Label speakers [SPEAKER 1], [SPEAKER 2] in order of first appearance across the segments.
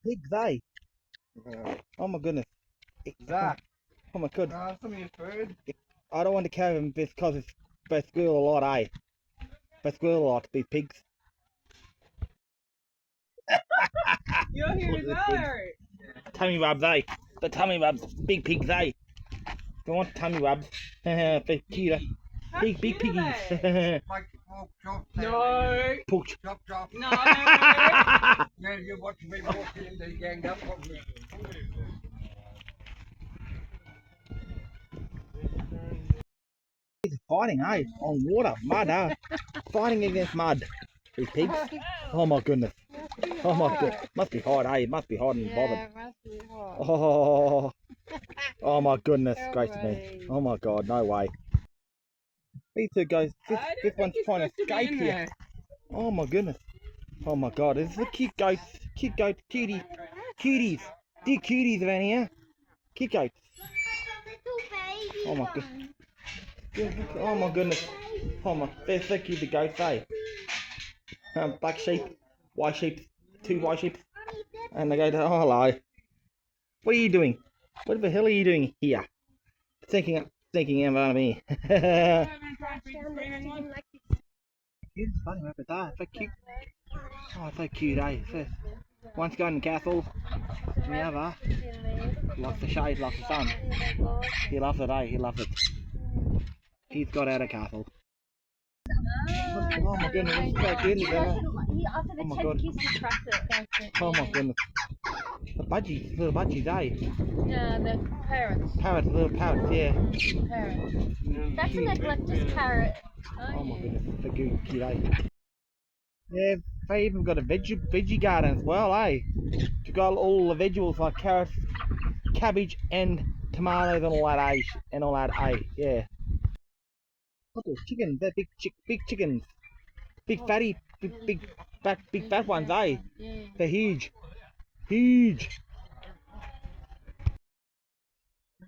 [SPEAKER 1] Pigs, eh? Oh my goodness.
[SPEAKER 2] Zach,
[SPEAKER 1] Oh my goodness.
[SPEAKER 2] some of your food.
[SPEAKER 1] I don't want to carry them because it's they squeal a lot, eh? They squeal a lot, these pigs.
[SPEAKER 3] You're here to go.
[SPEAKER 1] Tummy rubs, eh? The tummy rubs, big pigs, eh? Don't want tummy rubs. They're cute, eh? Big
[SPEAKER 3] cute
[SPEAKER 1] piggies.
[SPEAKER 2] Make your pork chop.
[SPEAKER 3] No.
[SPEAKER 1] Pork.
[SPEAKER 2] Chop.
[SPEAKER 3] No.
[SPEAKER 2] Yeah, you're watching me walking in, they ganged up on me.
[SPEAKER 1] Fighting, eh? On water, mud, eh? Fighting against mud. These pigs. Oh my goodness. Oh my goodness. Must be hot, eh? It must be hot and bothered.
[SPEAKER 4] Yeah, it must be hot.
[SPEAKER 1] Oh, oh my goodness
[SPEAKER 4] No
[SPEAKER 1] gracious me.
[SPEAKER 4] way.
[SPEAKER 1] Oh my god, no way. These two guys, this one's trying to escape here.
[SPEAKER 3] There.
[SPEAKER 1] Oh my goodness. Oh my god, this is a cute goat. Cute goat, cutie. Cuties. Dear cuties around here. Cute goats. Oh my goodness. Oh my goodness. Oh my, they're so cute, the goats, eh? Black sheep, white sheep, two white sheep. And they go, oh hello. What are you doing? What the hell are you doing here? Thinking in front of me. It's funny, but that, so cute. Oh, so cute, eh? So, one's going to the castle, and the other loves the shade, loves the sun. He loves it, eh? He loves it. He's got out of castle. Oh my goodness, this is so cute, isn't it?
[SPEAKER 4] After the
[SPEAKER 1] Oh my
[SPEAKER 4] 10
[SPEAKER 1] God.
[SPEAKER 4] kisses, trust it.
[SPEAKER 1] Oh my goodness. The budgies, little budgies, eh?
[SPEAKER 4] Yeah, the parrots.
[SPEAKER 1] Parrots, little parrots, yeah.
[SPEAKER 4] Parrots. That's a neglected parrot.
[SPEAKER 1] Oh my goodness, so cute, eh? Yeah, they even got a veggie garden as well, eh? You got all the vegetables like carrots, cabbage, and tomatoes and all that, eh? And all that, eh? Yeah. Look at those chickens, they're big chickens. Big fatty, big fat ones, eh?
[SPEAKER 4] Yeah.
[SPEAKER 1] They're huge. Huge.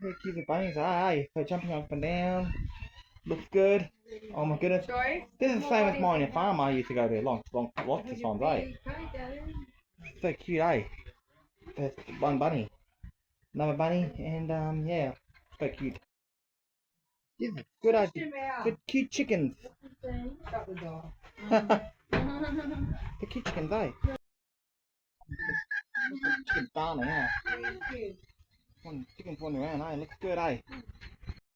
[SPEAKER 1] Look at the bunnies, eh? They're jumping up and down. Looks good. Oh my goodness. This is the same as mine, a farm I used to go to lots of times, eh? So cute, eh? There's one bunny. Another bunny, and yeah. So cute. Yeah, good idea. Good cute chickens. The cute chickens, eh? Chicken farm, yeah. One chicken's running around, eh? Looks good, eh?